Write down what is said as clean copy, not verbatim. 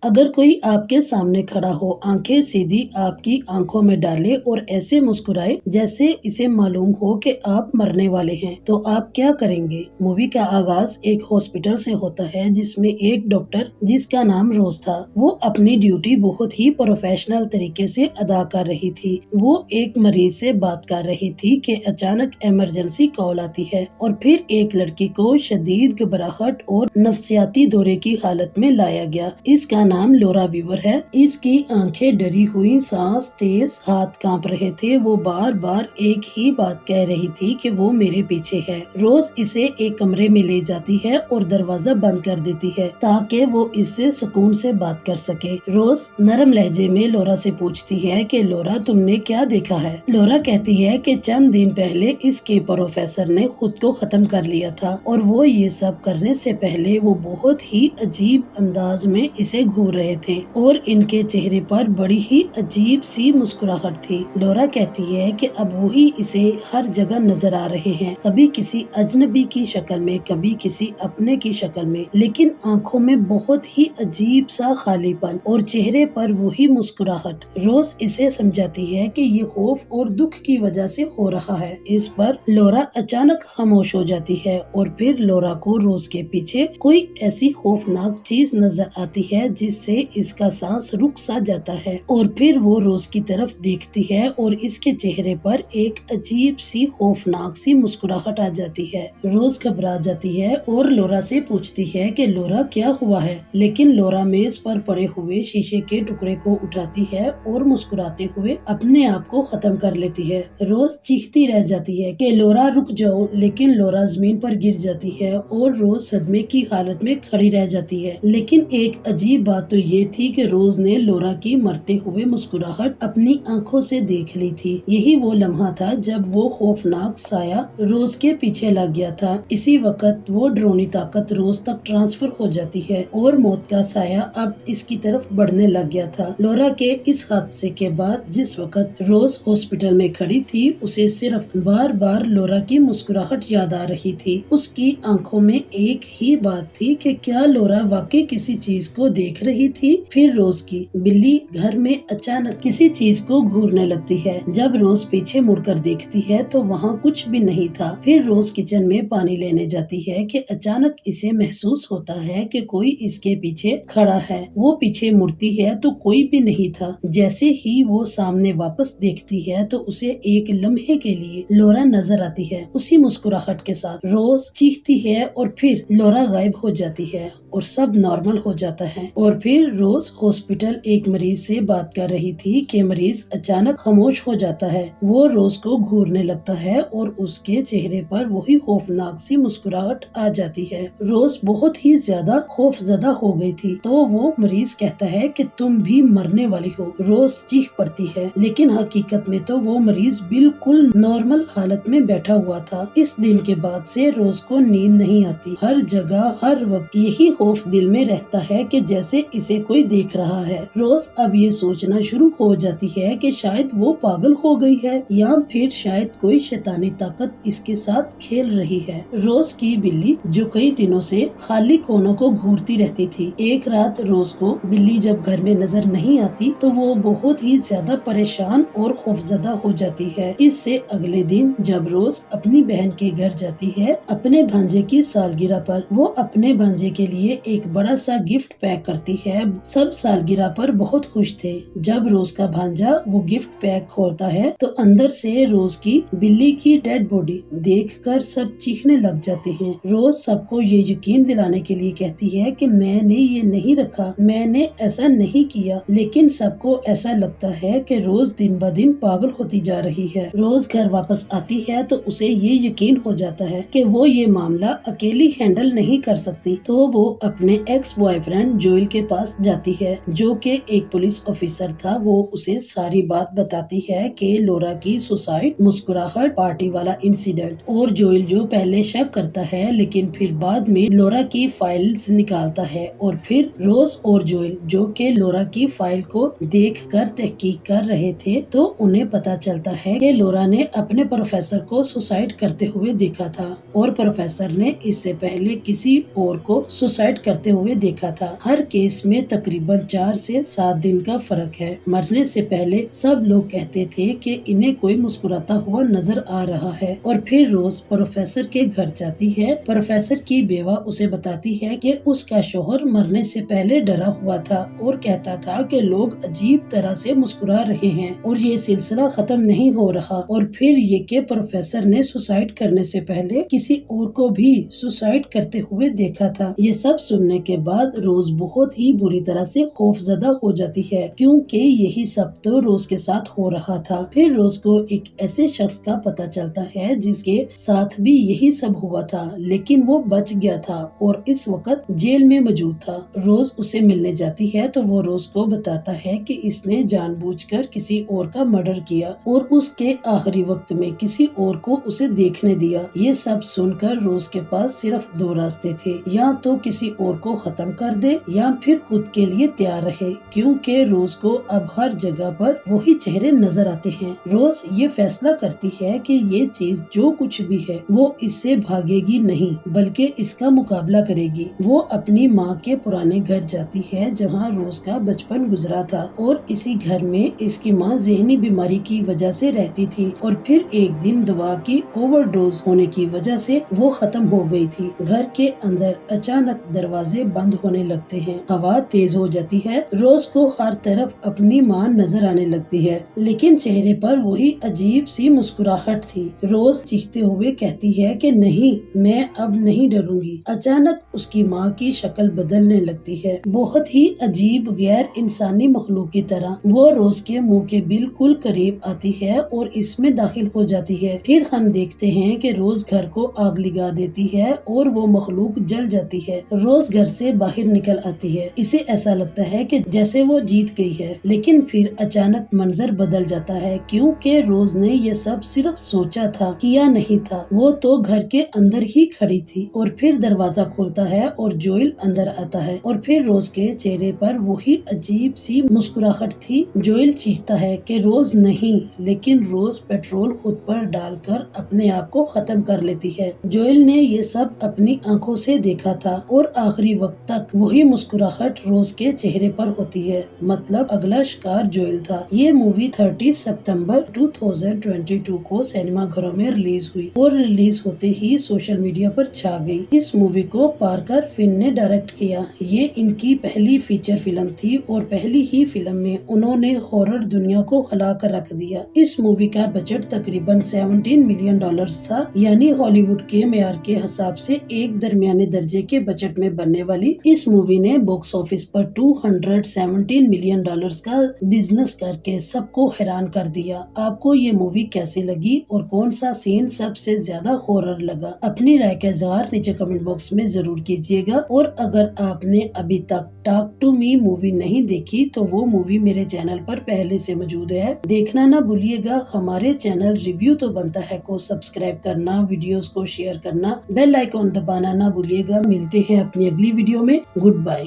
अगर कोई आपके सामने खड़ा हो, आंखें सीधी आपकी आंखों में डाले और ऐसे मुस्कुराए जैसे इसे मालूम हो कि आप मरने वाले हैं, तो आप क्या करेंगे? मूवी का आगाज एक हॉस्पिटल से होता है जिसमें एक डॉक्टर जिसका नाम रोज था, वो अपनी ड्यूटी बहुत ही प्रोफेशनल तरीके से अदा कर रही थी। वो एक मरीज से बात कर रही थी कि अचानक इमरजेंसी कॉल आती है और फिर एक लड़की को शदीद घबराहट और नफ्सियाती दौरे की हालत में लाया गया। इसका नाम लॉरा वीवर है। इसकी आंखें डरी हुई, सांस तेज, हाथ कांप रहे थे। वो बार बार एक ही बात कह रही थी कि वो मेरे पीछे है। रोज इसे एक कमरे में ले जाती है और दरवाजा बंद कर देती है ताकि वो इससे सुकून से बात कर सके। रोज नरम लहजे में लॉरा से पूछती है कि लॉरा, तुमने क्या देखा है? लॉरा कहती है कि चंद दिन पहले इसके प्रोफेसर ने खुद को खत्म कर लिया था और वो ये सब करने से पहले वो बहुत ही अजीब अंदाज में इसे घूर रहे थे और इनके चेहरे पर बड़ी ही अजीब सी मुस्कुराहट थी। लॉरा कहती है कि अब वही इसे हर जगह नजर आ रहे हैं, कभी किसी अजनबी की शक्ल में, कभी किसी अपने की शक्ल में, लेकिन आंखों में बहुत ही अजीब सा खालीपन और चेहरे पर वही मुस्कुराहट। रोज इसे समझाती है कि ये खौफ और दुख की वजह से हो रहा है। इस पर लॉरा अचानक खामोश हो जाती है और फिर लॉरा को रोज के पीछे कोई ऐसी खौफनाक चीज नजर आती है जिससे इसका सांस रुक सा जाता है और फिर वो रोज की तरफ देखती है और इसके चेहरे पर एक अजीब सी खौफनाक सी मुस्कुराहट आ जाती है। रोज घबरा जाती है और लॉरा से पूछती है कि लॉरा, क्या हुआ है? लेकिन लॉरा मेज पर पड़े हुए शीशे के टुकड़े को उठाती है और मुस्कुराते हुए अपने आप को खत्म कर लेती है। रोज चीखती रह जाती है कि लॉरा रुक जाओ, लेकिन लॉरा जमीन पर गिर जाती है और रोज सदमे की हालत में खड़ी रह जाती है। लेकिन एक अजीब बात तो ये थी कि रोज ने लॉरा की मरते हुए मुस्कुराहट अपनी आंखों से देख ली थी। यही वो लम्हा था जब वो खौफनाक साया रोज के पीछे लग गया था। इसी वक्त वो ड्रोनी ताकत रोज तक ट्रांसफर हो जाती है और मौत का साया अब इसकी तरफ बढ़ने लग गया था। लॉरा के इस हादसे के बाद जिस वक्त रोज हॉस्पिटल में खड़ी थी, उसे सिर्फ बार बार लॉरा की मुस्कुराहट याद आ रही थी। उसकी आंखों में एक ही बात थी कि क्या लॉरा वाकई किसी चीज को देख रही थी। फिर रोज की बिल्ली घर में अचानक किसी चीज को घूरने लगती है। जब रोज पीछे मुड़कर देखती है तो वहाँ कुछ भी नहीं था। फिर रोज किचन में पानी लेने जाती है कि अचानक इसे महसूस होता है कि कोई इसके पीछे खड़ा है। वो पीछे मुड़ती है तो कोई भी नहीं था। जैसे ही वो सामने वापस देखती है तो उसे एक लम्हे के लिए लॉरा नजर आती है, उसी मुस्कुराहट के साथ। रोज चीखती है और फिर लॉरा गायब हो जाती है और सब नॉर्मल हो जाता है। और फिर रोज हॉस्पिटल एक मरीज से बात कर रही थी कि मरीज अचानक खामोश हो जाता है। वो रोज को घूरने लगता है और उसके चेहरे पर वही खौफनाक सी मुस्कुराहट आ जाती है। रोज बहुत ही ज्यादा खौफजदा हो गई थी तो वो मरीज कहता है कि तुम भी मरने वाली हो। रोज चीख पड़ती है, लेकिन हकीकत में तो वो मरीज बिल्कुल नॉर्मल हालत में बैठा हुआ था। इस दिन के बाद से रोज को नींद नहीं आती। हर जगह हर वक्त यही खौफ दिल में रहता है कि जैसे इसे कोई देख रहा है। रोज अब ये सोचना शुरू हो जाती है कि शायद वो पागल हो गई है या फिर शायद कोई शैतानी ताकत इसके साथ खेल रही है। रोज की बिल्ली जो कई दिनों से खाली कोनों को घूरती रहती थी, एक रात रोज को बिल्ली जब घर में नजर नहीं आती तो वो बहुत ही ज्यादा परेशान और खौफजदा हो जाती है। इससे अगले दिन जब रोज अपनी बहन के घर जाती है अपने भांजे की सालगिरह पर, वो अपने भांजे के लिए एक बड़ा सा गिफ्ट पैक करती है। सब सालगिरह पर बहुत खुश थे। जब रोज का भांजा वो गिफ्ट पैक खोलता है तो अंदर से रोज की बिल्ली की डेड बॉडी देखकर सब चीखने लग जाते हैं। रोज सबको ये यकीन दिलाने के लिए कहती है कि मैंने ये नहीं रखा, मैंने ऐसा नहीं किया, लेकिन सबको ऐसा लगता है कि रोज दिन ब दिन पागल होती जा रही है। रोज घर वापस आती है तो उसे ये यकीन हो जाता है कि वो ये मामला अकेली हैंडल नहीं कर सकती, तो वो अपने एक्स बॉयफ्रेंड जोएल के पास जाती है जो कि एक पुलिस ऑफिसर था। वो उसे सारी बात बताती है कि लॉरा की सुसाइड, मुस्कुराहट, पार्टी वाला इंसिडेंट, और जोएल जो पहले शक करता है लेकिन फिर बाद में लॉरा की फाइल्स निकालता है। और फिर रोज और जोएल जो कि लॉरा की फाइल को देखकर तहकीक कर रहे थे तो उन्हें पता चलता है कि लॉरा ने अपने प्रोफेसर को सुसाइड करते हुए देखा था और प्रोफेसर ने इससे पहले किसी और को सुसाइड सुसाइड करते हुए देखा था। हर केस में तकरीबन 4 से 7 दिन का फर्क है। मरने से पहले सब लोग कहते थे कि इन्हें कोई मुस्कुराता हुआ नजर आ रहा है, और फिर रोज प्रोफेसर के घर जाती है। प्रोफेसर की बेवा उसे बताती है कि उसका शोहर मरने से पहले डरा हुआ था और कहता था कि लोग अजीब तरह से मुस्कुरा रहे हैं और ये सिलसिला खत्म नहीं हो रहा। और फिर ये कि प्रोफेसर ने सुसाइड करने से पहले किसी और को भी सुसाइड करते हुए देखा था। ये सब सुनने के बाद रोज बहुत ही बुरी तरह से खौफजदा हो जाती है, क्योंकि यही सब तो रोज के साथ हो रहा था। फिर रोज को एक ऐसे शख्स का पता चलता है जिसके साथ भी यही सब हुआ था, लेकिन वो बच गया था और इस वक्त जेल में मौजूद था। रोज उसे मिलने जाती है तो वो रोज को बताता है कि इसने जानबूझकर किसी और का मर्डर किया और उसके आखिरी वक्त में किसी और को उसे देखने दिया। ये सब सुनकर रोज के पास सिर्फ 2 रास्ते थे, या तो किसी और को खत्म कर दे या फिर खुद के लिए तैयार रहे, क्योंकि रोज को अब हर जगह पर वही चेहरे नजर आते हैं। रोज ये फैसला करती है कि ये चीज जो कुछ भी है वो इससे भागेगी नहीं, बल्कि इसका मुकाबला करेगी। वो अपनी माँ के पुराने घर जाती है जहाँ रोज का बचपन गुजरा था, और इसी घर में इसकी माँ ज़हनी बीमारी की वजह से रहती थी, और फिर एक दिन दवा की ओवरडोज होने की वजह से वो खत्म हो गई थी। घर के अंदर अचानक दरवाजे बंद होने लगते हैं, हवा तेज हो जाती है। रोज को हर तरफ अपनी माँ नजर आने लगती है, लेकिन चेहरे पर वही अजीब सी मुस्कुराहट थी। रोज चीखते हुए कहती है कि नहीं, मैं अब नहीं डरूंगी। अचानक उसकी माँ की शक्ल बदलने लगती है, बहुत ही अजीब गैर इंसानी मखलूक की तरह। वो रोज के मुंह के बिल्कुल करीब आती है और इसमें दाखिल हो जाती है। फिर हम देखते हैं कि रोज घर को आग लगा देती है और वो मखलूक जल जाती है। रोज घर से बाहर निकल आती है। इसे ऐसा लगता है कि जैसे वो जीत गई है, लेकिन फिर अचानक मंजर बदल जाता है, क्योंकि रोज ने ये सब सिर्फ सोचा था, किया नहीं था। वो तो घर के अंदर ही खड़ी थी। और फिर दरवाजा खुलता है और जोइल अंदर आता है, और फिर रोज के चेहरे पर वही अजीब सी मुस्कुराहट थी। जोइल चीखता है कि रोज नहीं, लेकिन रोज पेट्रोल खुद पर डालकर अपने आप को खत्म कर लेती है। जोइल ने ये सब अपनी आंखों से देखा था, और आखिरी वक्त तक वही मुस्कुराहट रोज के चेहरे पर होती है। मतलब अगला शिकार जोइल था। ये मूवी 30 सितंबर 2022 को सिनेमा घरों में रिलीज हुई, और रिलीज होते ही सोशल मीडिया पर छा गई। इस मूवी को पार्कर फिन ने डायरेक्ट किया। ये इनकी पहली फीचर फिल्म थी, और पहली ही फिल्म में उन्होंने हॉरर दुनिया को हिला कर रख दिया। इस मूवी का बजट तकरीबन $17 मिलियन था, यानी हॉलीवुड के मेयार के हिसाब से एक दरमियाने दर्जे के बजट में बनने वाली इस मूवी ने बॉक्स ऑफिस पर $217 मिलियन का बिजनेस करके सबको हैरान कर दिया। आपको ये मूवी कैसे लगी और कौन सा सीन सबसे ज्यादा हॉरर लगा? अपनी राय का इज़हार नीचे कमेंट बॉक्स में जरूर कीजिएगा। और अगर आपने अभी तक टॉक टू मी मूवी नहीं देखी तो वो मूवी मेरे चैनल पर पहले से मौजूद है, देखना ना भूलिएगा। हमारे चैनल रिव्यू तो बनता है को सब्सक्राइब करना, वीडियोस को शेयर करना, बेल आइकॉन दबाना ना भूलिएगा। मिलते हैं अपनी अगली वीडियो में। Good bye.